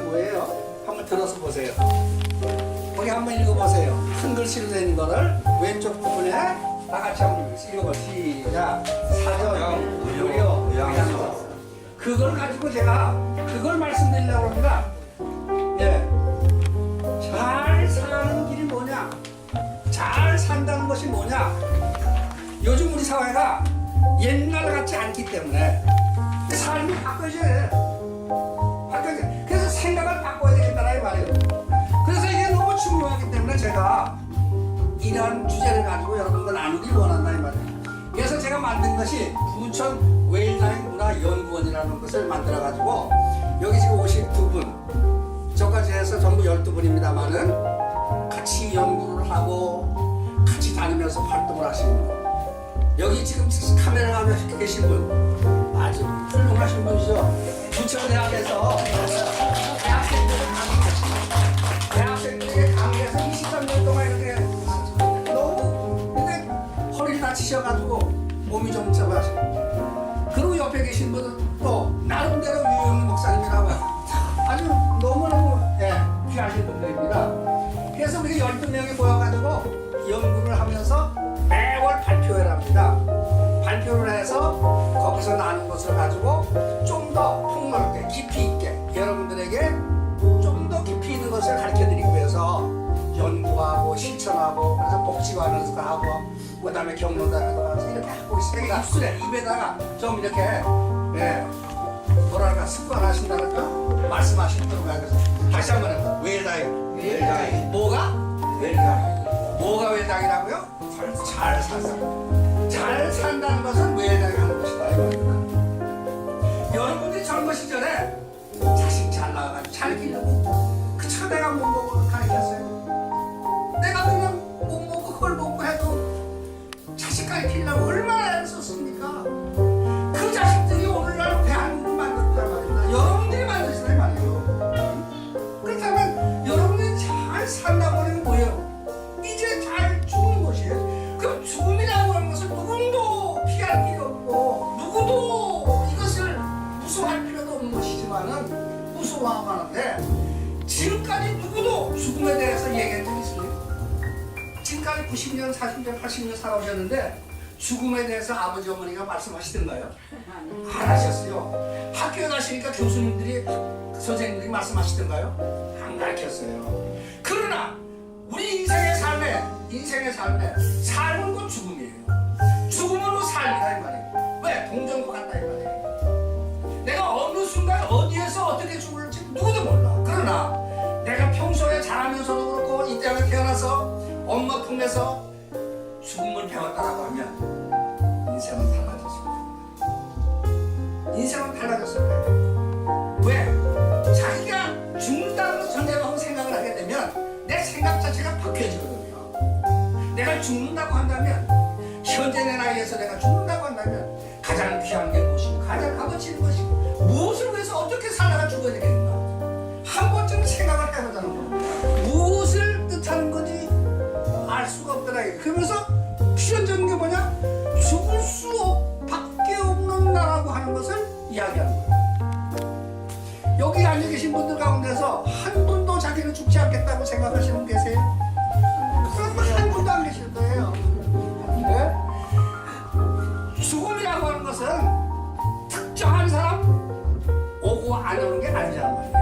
뭐예요? 한번 들어서 보세요. 거기 한번 읽어보세요. 큰 글씨로 된 거를 왼쪽 부분에 다 같이 한번 읽어보세요. 시작. 사전, 무료, 의향서. 그걸 가지고 제가 그걸 말씀드리려고 합니다. 예. 잘 사는 길이 뭐냐? 잘 산다는 것이 뭐냐? 요즘 우리 사회가 옛날 같지 않기 때문에 삶이 바꿔져야 돼. 그래서 생각을 바꿔야 되겠다는 이 말이에요. 그래서 이게 너무 중요하기 때문에 제가 이러한 주제를 가지고 여러분과 나누길 원한다 이 말이에요. 그래서 제가 만든 것이 부천 웰다잉 문화연구원이라는 것을 만들어 가지고 여기 지금 52분 저까지 해서 전부 12분입니다만은 같이 연구를 하고 같이 다니면서 활동을 하시는 분, 여기 지금 카메라 가면 계신 분 아주 훌륭하신 분이죠. 부천대학에서 대학생들에게 강의해서 23년 동안 이렇게 너무 근데 허리를 다치셔가지고 몸이 좀 잡아가시고, 그리고 옆에 계신 분은 또 나름대로 유영 목사님이라고 아주 너무너무 귀하신 분들입니다. 그래서 우리 12명이 모여가지고 연구를 하면서 매월 발표회를 합니다. 발표를 해서 거기서 나눈 것을 가지고 좀 더 폭넓게 깊이 있게 여러분들에게 좀 더 깊이 있는 것을 가르쳐드리기 위해서 연구하고 실천하고, 그래서 복지관에서 하고 그 다음에 경로당에서 가서 이렇게 하고 있습니다. 입술에 입에다가 좀 이렇게 뭐랄까 습관하신다니까 말씀하시도록 하겠습니다. 다시 한번 해볼게요. 웰다잉. 웰다잉. 뭐가? 웰다잉. 뭐가 웰다잉이라고요? 잘 산다. 잘 산다는 것은 웰다잉 하는 것이다 이거입니다. 여러분들이 젊은 시절에 자식 잘 나가가지고 잘 기르고 그쵸 내가 못 먹고 가르쳤어요. 내가 그냥 못 먹고 그걸 먹고 해도 자식 가르치려고 얼마나 애썼습니까? 그 자식들이 오늘날 대한민국을 만들었단 말입니다. 여러분들이 만드시단 말이에요. 그렇다면 여러분들이 잘 산다고 하는 게 뭐예요? 이제 잘 죽는 것이에요. 그럼 죽음이라고 하는 것을 누구도 피할 필요 없고 누구도 이것을 무서워할 필요도 없는 것이지만은 무서워하고 하는데, 지금까지 누구도 죽음에 대해서 얘기한 적이 있습니까? 지금까지 90년, 40년, 80년 살아오셨는데 죽음에 대해서 아버지 어머니가 말씀하시던가요? 안 하셨어요. 학교에 가시니까 교수님들이 선생님들이 말씀하시던가요? 안 가르쳤어요. 그러나 우리 인생의 삶에 삶은 곧 죽음이에요. 죽음은 곧 삶이다 이 말이에요. 왜? 동전과 같다 이 말이에요. 내가 어느 순간 어디에서 어떻게 죽을지 누구도 몰라. 그러나 내가 평소에 자라면서도 그렇고 이 땅에 태어나서 엄마 품에서 죽음을 배웠다라고 하면 인생은 달라졌을 거예요. 인생은 달라졌을 거예요. 왜? 자기가 죽는다는 것 전제로 생각을 하게 되면 내 생각 자체가 바뀌어지거든요. 내가 죽는다고 한다면, 현재 내 나이에서 내가 죽는다고 한다면 가장 귀한 게 무엇이고 가장 값어치 있는 것이고 무엇을 위해서 어떻게 살다가 죽어야 되겠는가 한 번쯤 생각을 해보자는 겁니다. 무엇을 뜻하는 건지 알 수가 없더라. 그러면서 필연적인 게 뭐냐? 죽을 수 밖에 없는 나라고 하는 것을 이야기하는 거예요. 여기 앉아 계신 분들 가운데서 한 분도 자기는 죽지 않겠다고 생각하시는 분 계세요? 그럼 한 분도 안 계실 거예요. 네? 죽음이라고 하는 것은 특정한 사람 오고 안 오는 게 아니란 말이에요.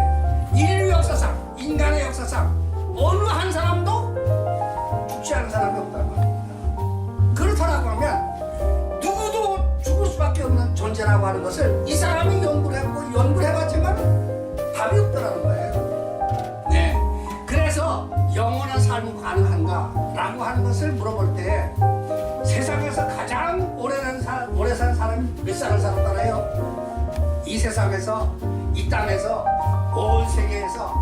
인류 역사상, 인간의 역사상 어느 한 사람도 죽지 않은 사람이 없단 말입니다. 그렇다라고 하면 누구도 죽을 수밖에 없는 존재라고 하는 것을 이 사람이 연구를 해봤지만 답이 없더라는 거예요. 네. 그래서 영원한 삶이 가능한가? 라고 하는 것을 물어볼 때 세상에서 가장 오래 산 사람이 사람이 몇 살을 살았잖아요. 이 세상에서, 이 땅에서, 온 세계에서,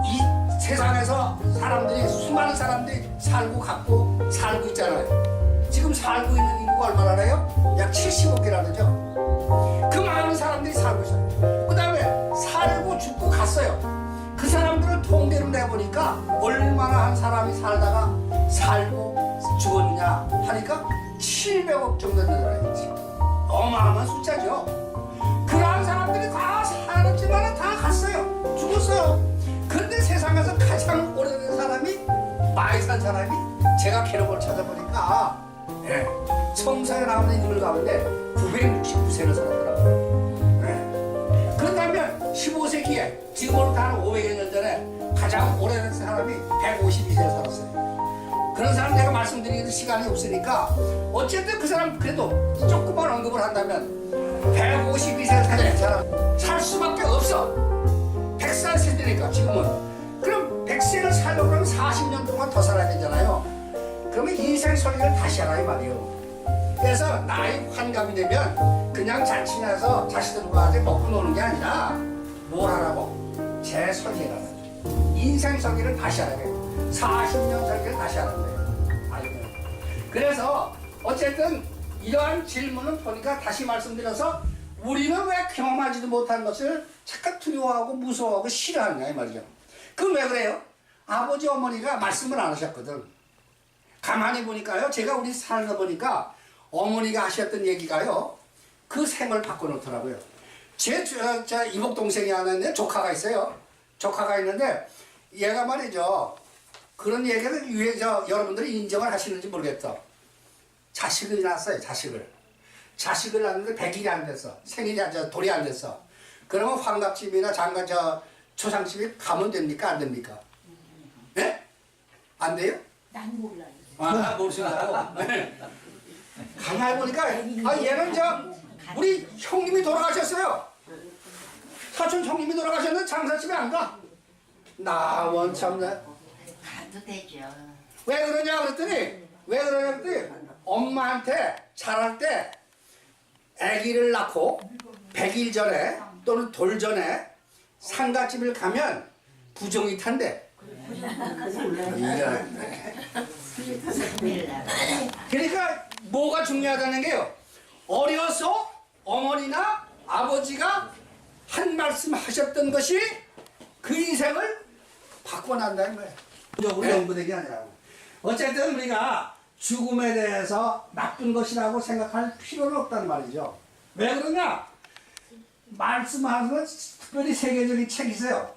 이 세상에서 사람들이, 수많은 사람들이 살고 갖고 살고 있잖아요. 지금 살고 있는 인구가 얼마나 돼요? 약 75개라는죠. 그 많은 사람들이 살고 있어요. 그 다음에 살고 죽고 갔어요. 그 사람들을 통계로 내보니까 얼마나 한 사람이 살다가 살고 죽었냐 하니까 700억 정도 되더라고요. 어마어마한 숫자죠. 그러한 사람들이 다 살았지만 다 갔어요. 죽었어요. 근데 세상에서 가장 오래된 사람이 많이 산 사람이 제가 기록을 찾아보니까 성서에 나오는 인물 가운데 969세를 살았더라고요. 그렇다면 15세기에 지금으로부터 한 500여 년 전에 가장 오래된 사람이 152세를 살았어요. 그런 사람 내가 말씀드리기도 시간이 없으니까 어쨌든 그 사람 그래도 조금만 언급을 한다면 152세를 살아야 사람 살 수밖에 없어. 100살 세대니까 지금은. 그럼 100세를 살려고 그러면 40년 동안 더 살아야 되잖아요. 그러면 인생 설계를 다시 하라 이 말이에요. 그래서 나이 환갑이 되면 그냥 잔치나서 자식들과 먹고 노는 게 아니라 뭘 하라고? 제 설계를 하라고. 인생 설계를 다시 하라고 해요. 40년 설계를 다시 하라고 해요. 알겠어요. 그래서 어쨌든 이러한 질문을 보니까 다시 말씀드려서 우리는 왜 경험하지도 못한 것을 잠깐 두려워하고 무서워하고 싫어하느냐 이 말이죠. 그럼 왜 그래요? 아버지 어머니가 말씀을 안 하셨거든. 가만히 보니까요, 제가 우리 살다 보니까 어머니가 하셨던 얘기가요, 그 생을 바꿔놓더라고요. 제 이복 동생이 하나 있는데 조카가 있어요. 조카가 있는데 얘가 말이죠, 그런 얘기를 여러분들이 인정을 하시는지 모르겠다. 자식을 낳았어요. 자식을 낳았는데 100일이 안 됐어. 생일이 돌이 안 됐어. 그러면 환갑집이나 장가 초상집에 가면 됩니까? 안 됩니까? 네? 안 돼요? 난 몰라요. 아, 모르신다고? 가만히 보니까 얘는 우리 형님이 돌아가셨어요. 사촌 형님이 돌아가셨는데 장사집에 안 가. 나 원참네. 가도 되죠. 왜 그러냐 그랬더니 엄마한테 자랄 때 아기를 낳고 100일 전에 또는 돌 전에 상가집을 가면 부정이 탄대. 그러니까 뭐가 중요하다는 게요, 어려서 어머니나 아버지가 한 말씀 하셨던 것이 그 인생을 바꿔난다 이 말이에요. 우리 연구되기 아니라고. 어쨌든 우리가 죽음에 대해서 나쁜 것이라고 생각할 필요는 없다는 말이죠. 왜 그러냐? 말씀하는 건 특별히 세계적인 책이 있어요.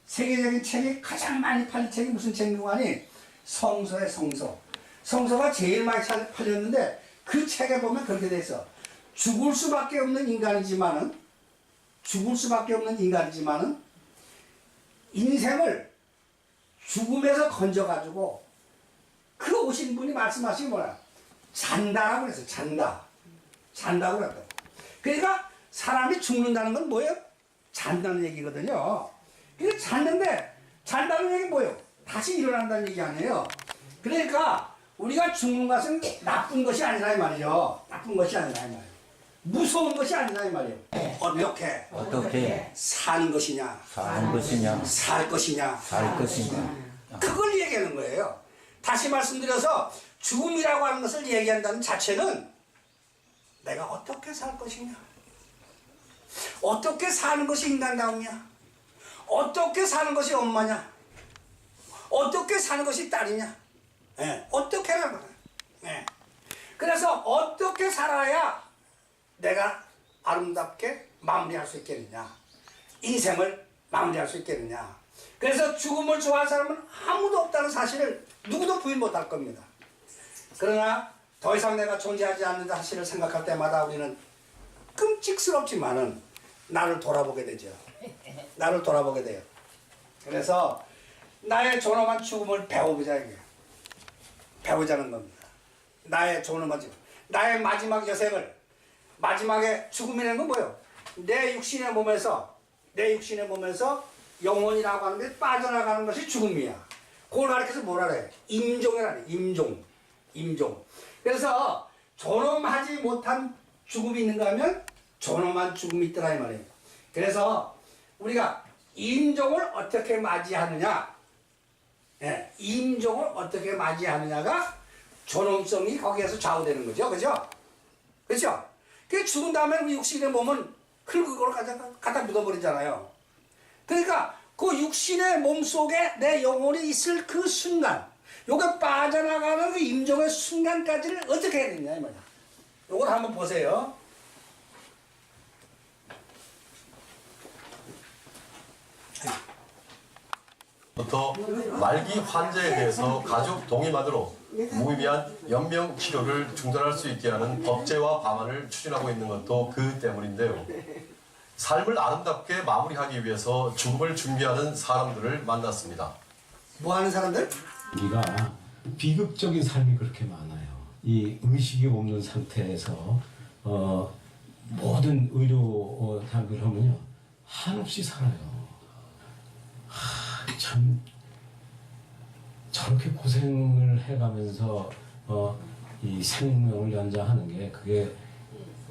세계적인 책이 가장 많이 팔린 책이 무슨 책인가 하니 성서의 성서. 성서가 제일 많이 팔렸는데 그 책에 보면 그렇게 돼 있어. 죽을 수밖에 없는 인간이지만은 인생을 죽음에서 건져가지고 그 오신 분이 말씀하신 게 뭐야? 잔다라고 그랬어요. 잔다고 그랬다. 그러니까 사람이 죽는다는 건 뭐예요? 잔다는 얘기거든요. 그래서 잔다는 얘기 뭐예요? 다시 일어난다는 얘기 아니에요. 그러니까 우리가 죽는 것은 나쁜 것이 아니라 이 말이죠. 나쁜 것이 아니라 이 말이에요. 무서운 것이 아니라 이 말이에요. 어떻게 사는 것이냐, 살 것이냐, 그걸 얘기하는 거예요. 다시 말씀드려서 죽음이라고 하는 것을 얘기한다는 자체는 내가 어떻게 살 것이냐, 어떻게 사는 것이 인간다움이냐, 어떻게 사는 것이 엄마냐, 어떻게 사는 것이 딸이냐, 어떻게 하는 거야. 그래서 어떻게 살아야 내가 아름답게 마무리할 수 있겠느냐, 인생을 마무리할 수 있겠느냐. 그래서 죽음을 좋아하는 사람은 아무도 없다는 사실을 누구도 부인 못할 겁니다. 그러나 더 이상 내가 존재하지 않는 사실을 생각할 때마다 우리는 끔찍스럽지만은 나를 돌아보게 되죠. 나를 돌아보게 돼요. 그래서 나의 존엄한 죽음을 배워보자 이게. 배우자는 겁니다. 나의 존엄한 죽음, 나의 마지막 여생을, 마지막에 죽음이라는 건 뭐예요? 내 육신의 몸에서 영혼이라고 하는 게 빠져나가는 것이 죽음이야. 그걸 가르쳐서 뭐라 그래? 임종이라 그래. 임종. 그래서 존엄하지 못한 죽음이 있는가 하면 존엄한 죽음이 있더라 이 말이에요. 그래서 우리가 임종을 어떻게 맞이하느냐, 예, 임종을 어떻게 맞이하느냐가 존엄성이 거기에서 좌우되는 거죠. 그죠? 그렇죠? 그 죽은 다음에 우리 육신의 몸은 흙으로 갖다 묻어버리잖아요. 그러니까 그 육신의 몸 속에 내 영혼이 있을 그 순간, 요게 빠져나가는 그 임종의 순간까지를 어떻게 해야 되느냐 이 말이야. 요걸 한번 보세요. 부터 말기 환자에 대해서 가족 동의만으로 무의미한 연명 치료를 중단할 수 있게 하는 법제와 방안을 추진하고 있는 것도 그 때문인데요. 삶을 아름답게 마무리하기 위해서 죽음을 준비하는 사람들을 만났습니다. 뭐 하는 사람들? 우리가 비극적인 삶이 그렇게 많아요. 이 의식이 없는 상태에서 모든 의료 사람들 하면요 한없이 살아요. 참 저렇게 고생을 해가면서 이 생명을 연장하는 게 그게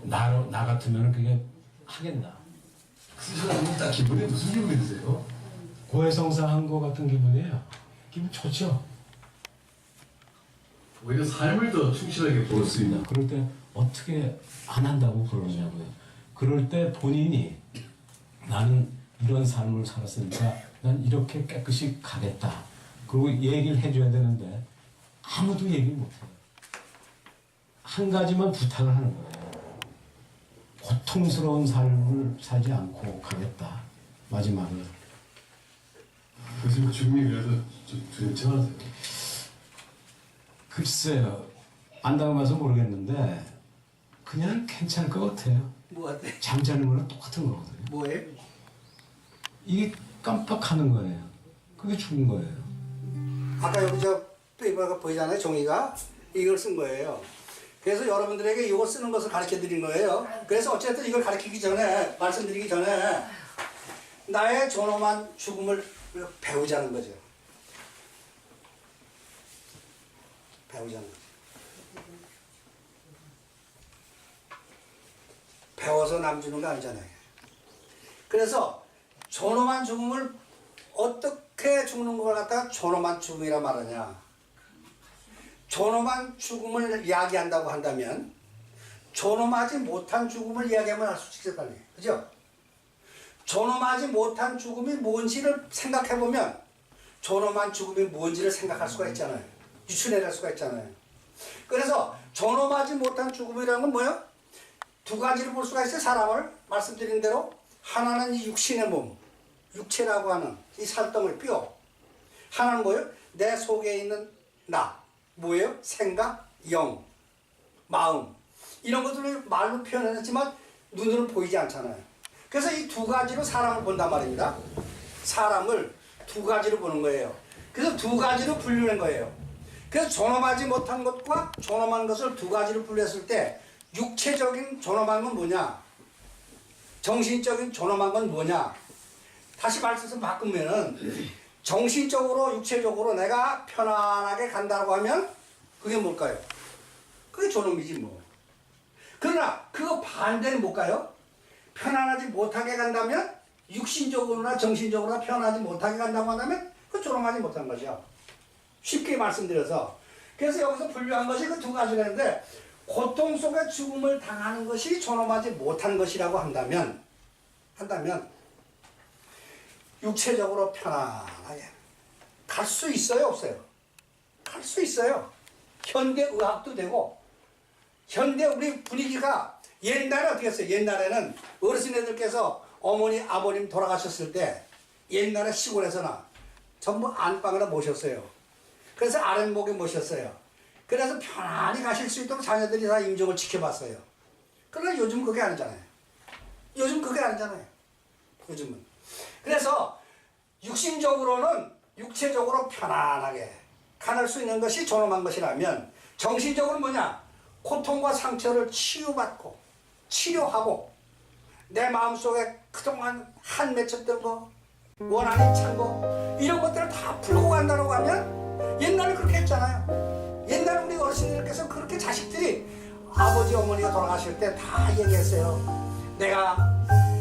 나 같으면 그게 하겠나? 쓰시는 딱 기분에 무슨 기분이 드세요? 고해성사한 거 같은 기분이에요. 기분 좋죠? 오히려 삶을 더 충실하게 볼 수 있는. 그럴 때 어떻게 안 한다고 그러냐고요. 그럴 때 본인이 나는 이런 삶을 살았으니까 난 이렇게 깨끗이 가겠다. 그리고 얘기를 해줘야 되는데 아무도 얘기를 못해요. 한 가지만 부탁을 하는 거예요. 고통스러운 삶을 살지 않고 가겠다. 마지막을. 그래서 죽음에 대해서 좀 두렵지하세요. 글쎄요. 안 당해봐서 모르겠는데 그냥 괜찮을 것 같아요. 뭐 어때? 잠자는 거랑 똑같은 거거든요. 뭐해? 이게 깜빡하는 거예요. 그게 죽은 거예요. 아까 여기 저 페이퍼가 보이잖아요. 종이가 이걸 쓴 거예요. 그래서 여러분들에게 이거 쓰는 것을 가르쳐 드린 거예요. 그래서 어쨌든 이걸 가르치기 전에, 말씀드리기 전에 나의 존엄한 죽음을 배우자는 거죠. 배우자는 거죠. 배워서 남 주는 거 아니잖아요. 그래서 존엄한 죽음을 어떻게 죽는 걸 갖다가 존엄한 죽음이라 말하냐. 존엄한 죽음을 이야기한다고 한다면 존엄하지 못한 죽음을 이야기하면 알 수 있을 거 아니에요. 그죠? 존엄하지 못한 죽음이 뭔지를 생각해보면 존엄한 죽음이 뭔지를 생각할 수가 있잖아요. 유추해낼 수가 있잖아요. 그래서 존엄하지 못한 죽음이라는 건 뭐예요? 두 가지로 볼 수가 있어요. 사람을 말씀드린 대로 하나는 이 육신의 몸, 육체라고 하는 이 살덩을 뼈. 하나는 뭐예요? 내 속에 있는 나. 뭐예요? 생각, 영, 마음. 이런 것들을 말로 표현했지만 눈으로 보이지 않잖아요. 그래서 이 두 가지로 사람을 본단 말입니다. 사람을 두 가지로 보는 거예요. 그래서 두 가지로 분류한 거예요. 그래서 존엄하지 못한 것과 존엄한 것을 두 가지로 분류했을 때 육체적인 존엄한 건 뭐냐? 정신적인 존엄한 건 뭐냐? 다시 말씀을 바꾸면은 정신적으로 육체적으로 내가 편안하게 간다고 하면 그게 뭘까요? 그게 존엄이지 뭐. 그러나 그거 반대는 뭘까요? 편안하지 못하게 간다면 육신적으로나 정신적으로나 편안하지 못하게 간다고 한다면 그 존엄하지 못한 것이야. 쉽게 말씀드려서. 그래서 여기서 분류한 것이 그 두 가지라는데 고통 속에 죽음을 당하는 것이 존엄하지 못한 것이라고 한다면 육체적으로 편안하게 갈 수 있어요, 없어요? 갈 수 있어요. 현대 의학도 되고 현대 우리 분위기가 옛날에 어떻게 했어요? 옛날에는 어르신애들께서 어머니, 아버님 돌아가셨을 때 옛날에 시골에서나 전부 안방으로 모셨어요. 그래서 아랫목에 모셨어요. 그래서 편안히 가실 수 있도록 자녀들이 다 임종을 지켜봤어요. 그러나 요즘 그게 아니잖아요. 요즘 그게 아니잖아요. 요즘은. 그래서 육신적으로는 육체적으로 편안하게 가날 수 있는 것이 존엄한 것이라면 정신적으로 뭐냐? 고통과 상처를 치유받고 치료하고 내 마음속에 그동안 한 맺혔던 거 원한이 찬 거 이런 것들을 다 풀고 간다고 하면 옛날에 그렇게 했잖아요. 옛날에 우리 어르신들께서 그렇게 자식들이 아버지 어머니가 돌아가실 때 다 얘기했어요. 내가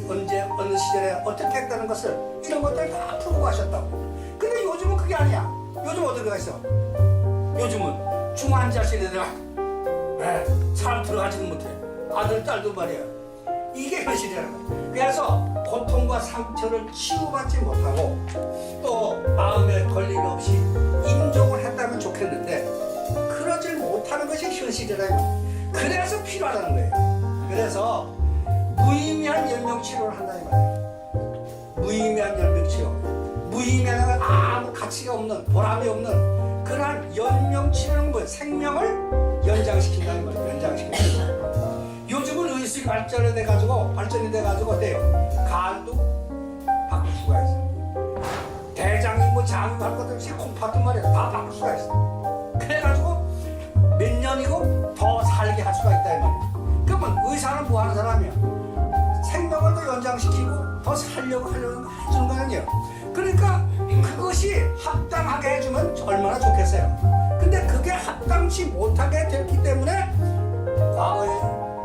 언제 어느 시절에 어떻게 했다는 것을 이런 것들 다 풀고 가셨다고. 근데 요즘은 그게 아니야. 요즘 어디가 있어? 요즘은 중환자실에다가 사람 들어가지도 못해. 아들 딸도 말이야. 이게 현실이라는 거야. 그래서 고통과 상처를 치유받지 못하고 또 마음에 걸림 없이 인정을 했다면 좋겠는데 그러질 못하는 것이 현실이라는 거야. 그래서 필요하다는 거예요. 그래서 무의미한 연명치료를 한다는 거예요. 무의미한 연명치료. 무의미한 건 아무 가치가 없는, 보람이 없는 그러한 연명치료는 뭐예요? 생명을 연장시킨다는 거예요. 연장시킨다는 거예요. 요즘은 의식이 발전이 돼가지고 어때요? 간도 바꿀 수가 있어요. 대장이 뭐 장이 할 것들 새콤파도 말이야. 다 바꿀 수가 있어요. 그래가지고 몇 년이고 더 살게 할 수가 있다 이 말이에요. 그러면 의사는 뭐 하는 사람이야? 생명을 더 연장시키고 더 살려고 하려는 거 해주는 거 아니에요. 그러니까 그것이 합당하게 해주면 얼마나 좋겠어요. 근데 그게 합당치 못하게 됐기 때문에 과거에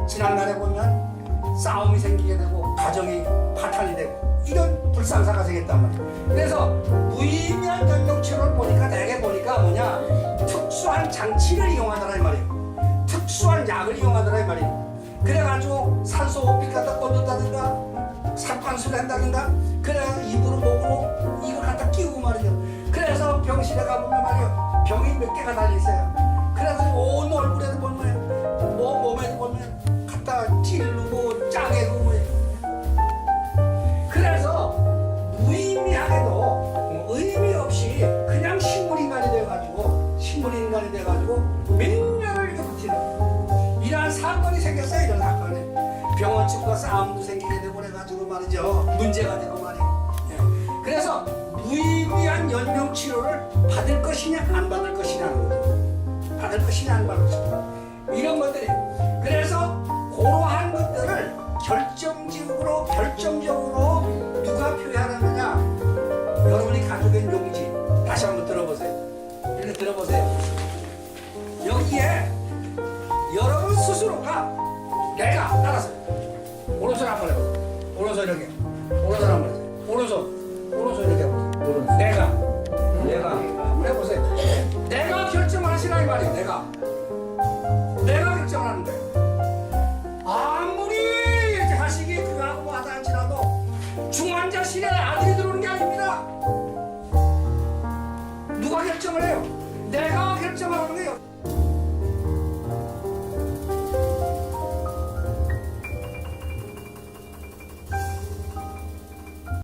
지난날에 보면 싸움이 생기게 되고 가정이 파탄이 되고 이런 불상사가 생겼단 말이에요. 그래서 무의미한 연명치료를 보니까 내게 보니까 뭐냐 특수한 장치를 이용하더라 이 말이에요. 특수한 약을 이용하더라 이 말이에요. 그래가지고 산소 호흡기 갖다 꽂는다든가 삽관수를 한다든가 그래서 입으로 목으로 이걸 갖다 끼우고 말이죠. 그래서 병실에 가보면 말이에요. 병이 몇 개가 달려있어요. 그래서 온 얼굴에도 보면 뭐 몸에도 보면 갖다 찌르고 짜개고 뭐 그래서 무의미하게도 의미 없이 그냥 식물인간이 돼가지고 몇 년을 이렇게 버티는 이러한 사건이 생겼어요. 이런 사건이 병원 측과 싸움도 생기게 되고 그래가지고 말이죠. 문제가 되고 말이에요. 예. 그래서 무의미한 연명치료를 받을 것이냐 안 받을 것이냐는 거죠. 받을 것이냐 안 받을 것이냐 이런 것들이 그래서 그러한 것들을 결정적으로 누가 표현하느냐 여러분이 가지고 용지 다시 한번 들어보세요. 이렇게 들어보세요. 여기에 여러분 스스로가 내가 따라서 오른손 한번 해보세요. 오른손 이렇게 오른손 한번 해보세요. 오른손 이렇게 해보세요. 내가 한번 해보세요. 내가 결정하시라 이 말이에요. 내가